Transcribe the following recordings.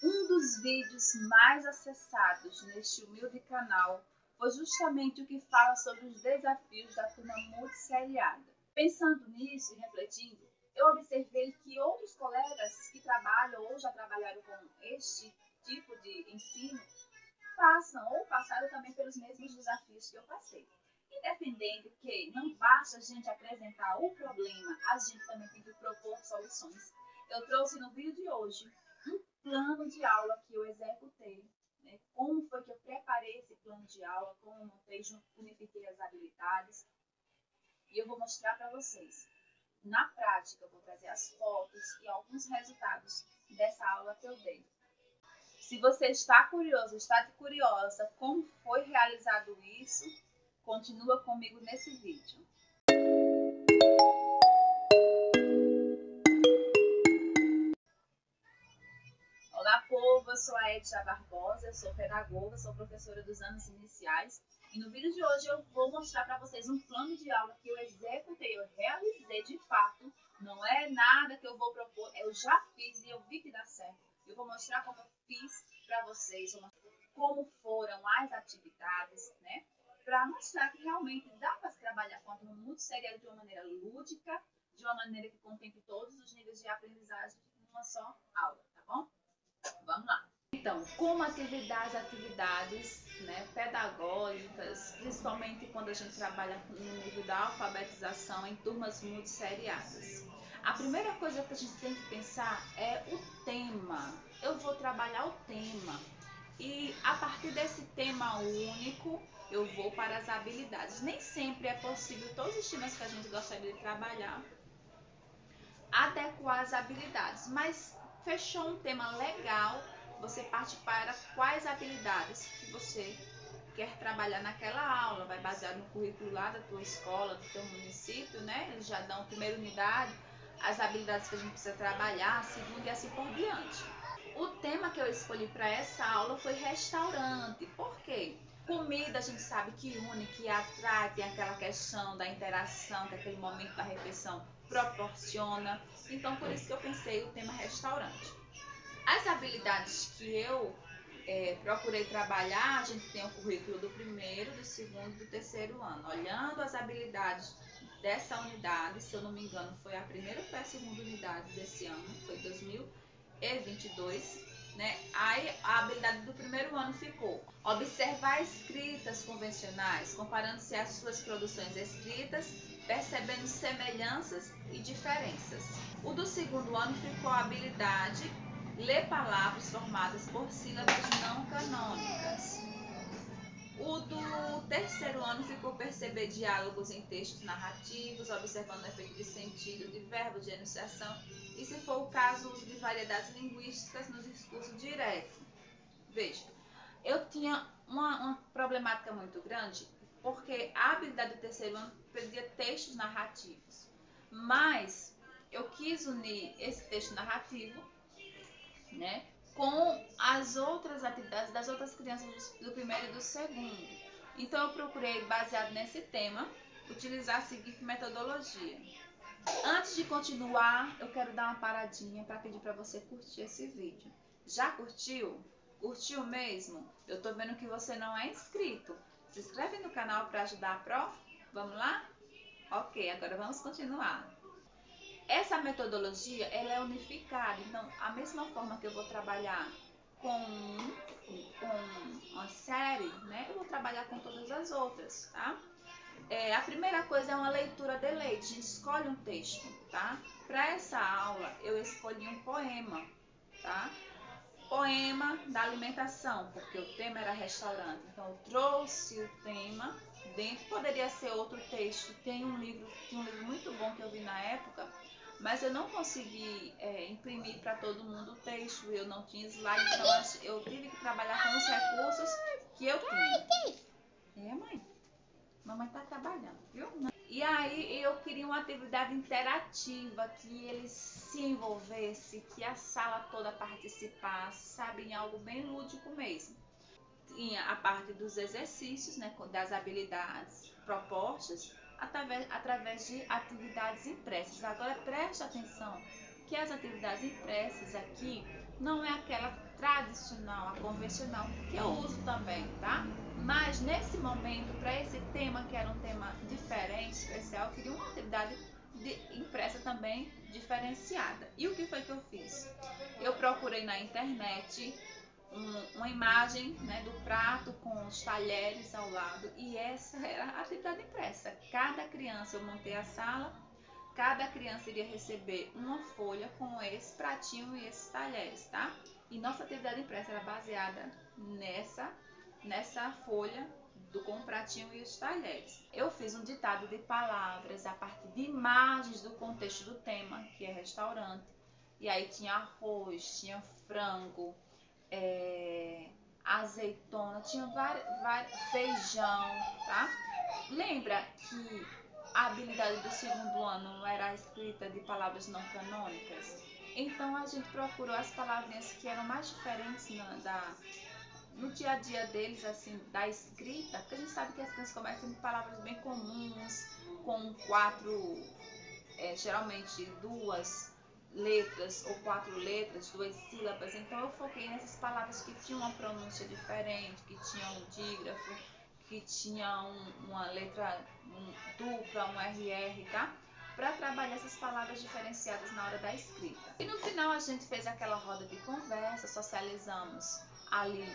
Um dos vídeos mais acessados neste humilde canal foi justamente o que fala sobre os desafios da turma multisseriada. Pensando nisso e refletindo, eu observei que outros colegas que trabalham ou já trabalharam com este tipo de ensino passam ou passaram também pelos mesmos desafios que eu passei. Independendo que não basta a gente apresentar o problema, a gente também tem que propor soluções. Eu trouxe no vídeo de hoje um plano de aula que eu executei, né? Como foi que eu preparei esse plano de aula, como eu montei, unifiquei as habilidades, e eu vou mostrar para vocês. Na prática, eu vou trazer as fotos e alguns resultados dessa aula que eu dei. Se você está curioso, está curiosa como foi realizado isso, continua comigo nesse vídeo. Olá, povo! Eu sou a Edja Barbosa, eu sou pedagoga, sou professora dos anos iniciais. E no vídeo de hoje eu vou mostrar para vocês um plano de aula que eu executei, eu realizei de fato. Não é nada que eu vou propor, eu já fiz e eu vi que dá certo. Eu vou mostrar como eu fiz para vocês, como foram as atividades, né? Para mostrar que realmente dá para se trabalhar com a turma multisseriada de uma maneira lúdica, de uma maneira que contemple todos os níveis de aprendizagem numa só aula, tá bom? Vamos lá. Então, como atividades, né, pedagógicas, principalmente quando a gente trabalha no nível da alfabetização em turmas multisseriadas. A primeira coisa que a gente tem que pensar é o tema. Eu vou trabalhar o tema e a partir desse tema único eu vou para as habilidades. Nem sempre é possível todos os temas que a gente gostaria de trabalhar adequar as habilidades, mas fechou um tema legal, você parte para quais habilidades que você quer trabalhar naquela aula, vai baseado no currículo lá da tua escola, do teu município, né? Eles já dão a primeira unidade, as habilidades que a gente precisa trabalhar, a segunda e assim por diante. O tema que eu escolhi para essa aula foi restaurante. Por quê? Comida a gente sabe que une, que atrai, tem aquela questão da interação que aquele momento da refeição proporciona. Então, por isso que eu pensei o tema restaurante. As habilidades que eu procurei trabalhar, a gente tem o currículo do primeiro, do segundo e do terceiro ano. Olhando as habilidades dessa unidade, se eu não me engano, foi a primeira ou foi a segunda unidade desse ano, foi 2022, né? Aí a habilidade do primeiro ano ficou observar escritas convencionais, comparando-se às suas produções escritas, percebendo semelhanças e diferenças. O do segundo ano ficou a habilidade ler palavras formadas por sílabas não canônicas. O do terceiro ano ficou perceber diálogos em textos narrativos, observando o efeito de sentido, de verbo, de enunciação e, se for o caso, o uso de variedades linguísticas no discurso direto. Veja, eu tinha uma problemática muito grande, porque a habilidade do terceiro ano pedia textos narrativos, mas eu quis unir esse texto narrativo, né, com as outras atividades das outras crianças do primeiro e do segundo. Então eu procurei, baseado nesse tema, utilizar a seguinte metodologia. Antes de continuar, eu quero dar uma paradinha para pedir para você curtir esse vídeo. Já curtiu? Curtiu mesmo? Eu tô vendo que você não é inscrito. Se inscreve no canal para ajudar a prof. Vamos lá? Ok, agora vamos continuar. Essa metodologia ela é unificada, então a mesma forma que eu vou trabalhar com uma série, né, eu vou trabalhar com todas as outras, tá? A primeira coisa é uma leitura de leite, a gente escolhe um texto, tá? Para essa aula eu escolhi um poema, tá? Poema da alimentação, porque o tema era restaurante, então eu trouxe o tema dentro, poderia ser outro texto, tem um livro muito bom que eu vi na época, mas eu não consegui imprimir para todo mundo o texto, eu não tinha slide, então eu tive que trabalhar com os recursos que eu tinha. Mãe? Mamãe tá trabalhando, viu? E aí eu queria uma atividade interativa, que eles se envolvessem, que a sala toda participasse, sabe? Em algo bem lúdico mesmo. Tinha a parte dos exercícios, né, das habilidades propostas, através de atividades impressas. Agora preste atenção que as atividades impressas aqui não é aquela tradicional, a convencional, que eu uso também, tá? Mas nesse momento, para esse tema, que era um tema diferente, especial, eu queria uma atividade impressa também diferenciada. E o que foi que eu fiz? Eu procurei na internet uma imagem, né, do prato com os talheres ao lado, e essa era a atividade impressa. Cada criança, eu montei a sala, cada criança iria receber uma folha com esse pratinho e esses talheres, tá? E nossa atividade impressa era baseada nessa folha com o pratinho e os talheres. Eu fiz um ditado de palavras a partir de imagens do contexto do tema, que é restaurante. E aí tinha arroz, tinha frango, azeitona, tinha feijão, tá? Lembra que a habilidade do segundo ano era a escrita de palavras não canônicas? Então a gente procurou as palavrinhas que eram mais diferentes no dia a dia deles, assim, da escrita, porque a gente sabe que as crianças começam com palavras bem comuns, com 4, geralmente 2 letras ou 4 letras, 2 sílabas. Então eu foquei nessas palavras que tinham uma pronúncia diferente, que tinham um dígrafo, que tinha uma letra dupla, um RR, tá? Para trabalhar essas palavras diferenciadas na hora da escrita. E no final a gente fez aquela roda de conversa, socializamos ali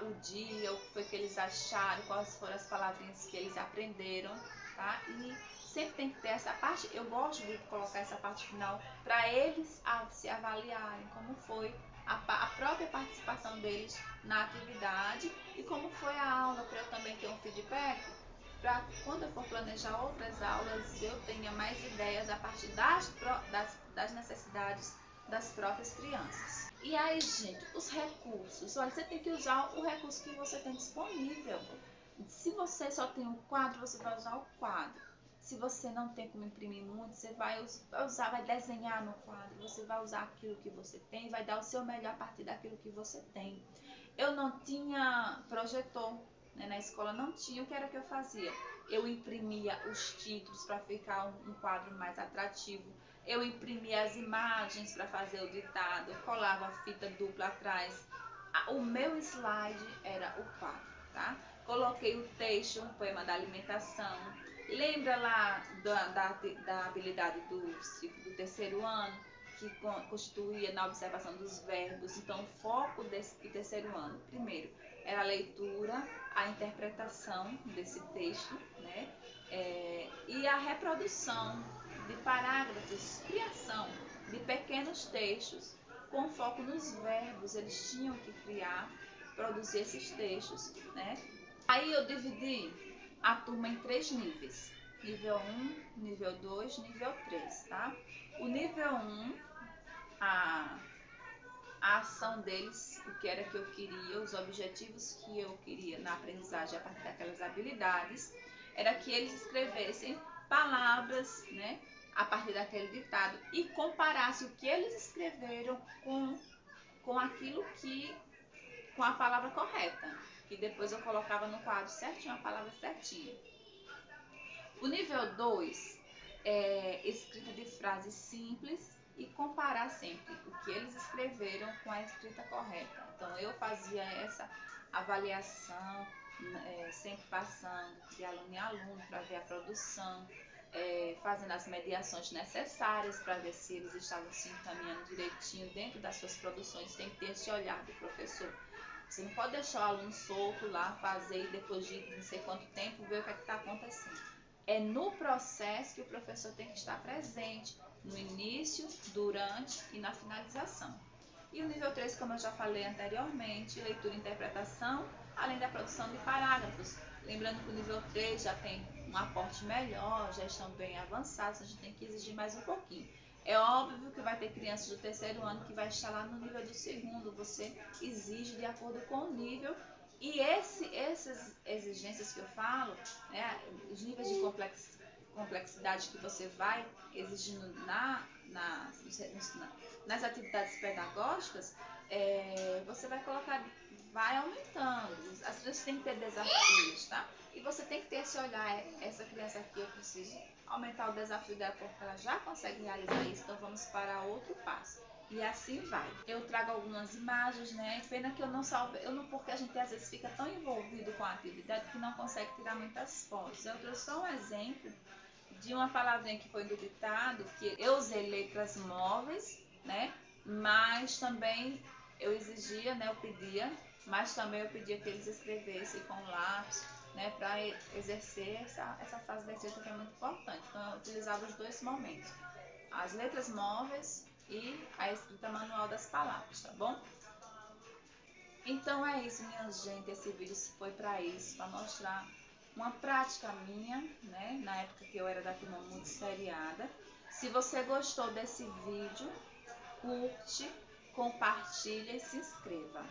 o dia, o que foi que eles acharam, quais foram as palavrinhas que eles aprenderam, tá? E sempre tem que ter essa parte, eu gosto de colocar essa parte final para eles se avaliarem como foi a própria participação deles na atividade e como foi a aula, para eu também ter um feedback, para quando eu for planejar outras aulas eu tenha mais ideias a partir das necessidades das próprias crianças. E aí, gente, os recursos. Olha, você tem que usar o recurso que você tem disponível. Se você só tem um quadro, você vai usar o quadro. Se você não tem como imprimir muito, você vai desenhar no quadro, você vai usar aquilo que você tem, vai dar o seu melhor a partir daquilo que você tem. Eu não tinha projetor, né, na escola não tinha, o que era que eu fazia? Eu imprimia os títulos para ficar um quadro mais atrativo. Eu imprimia as imagens para fazer o ditado, eu colava a fita dupla atrás. O meu slide era o quadro, tá? Coloquei o texto, um poema da alimentação. Lembra lá da habilidade do terceiro ano, que constituía na observação dos verbos? Então, o foco do terceiro ano, primeiro, era a leitura, a interpretação desse texto, né? E a reprodução de parágrafos, criação de pequenos textos com foco nos verbos. Eles tinham que criar, produzir esses textos, né? Aí eu dividi a turma em 3 níveis: nível 1, nível 2, nível 3, tá? O nível 1, a ação deles, o que era que eu queria, os objetivos que eu queria na aprendizagem a partir daquelas habilidades, era que eles escrevessem palavras, né, a partir daquele ditado e comparassem o que eles escreveram com aquilo com a palavra correta, que depois eu colocava no quadro certinho, a palavra certinha. O nível 2 é escrita de frases simples e comparar sempre o que eles escreveram com a escrita correta. Então eu fazia essa avaliação, sempre passando de aluno em aluno para ver a produção, fazendo as mediações necessárias para ver se eles estavam se encaminhando direitinho dentro das suas produções. Tem que ter esse olhar do professor. Você não pode deixar o aluno solto lá, fazer e depois de não sei quanto tempo ver o que está acontecendo. É no processo que o professor tem que estar presente, no início, durante e na finalização. E o nível 3, como eu já falei anteriormente, leitura e interpretação, além da produção de parágrafos. Lembrando que o nível 3 já tem um aporte melhor, já estão bem avançados, a gente tem que exigir mais um pouquinho. É óbvio que vai ter crianças do terceiro ano que vai estar lá no nível do segundo, você exige de acordo com o nível. E essas exigências que eu falo, né, os níveis de complexidade que você vai exigindo nas atividades pedagógicas, você vai aumentando. As crianças têm que ter desafios, tá? E você tem que ter esse olhar, essa criança aqui eu preciso aumentar o desafio dela porque ela já consegue realizar isso, então vamos para outro passo. E assim vai. Eu trago algumas imagens, né? Pena que eu não salve, porque a gente às vezes fica tão envolvido com a atividade que não consegue tirar muitas fotos. Eu trouxe só um exemplo de uma palavrinha que foi do ditado, que eu usei letras móveis, né? Mas também eu exigia, né? Eu pedia, mas também eu pedia que eles escrevessem com lápis, né? Para exercer essa fase da escrita que é muito importante. Então eu utilizava os dois momentos, as letras móveis e a escrita manual das palavras, tá bom? Então é isso, minha gente. Esse vídeo foi para isso, para mostrar uma prática minha, né? Na época que eu era da turma muito seriada. Se você gostou desse vídeo, curte, compartilha e se inscreva.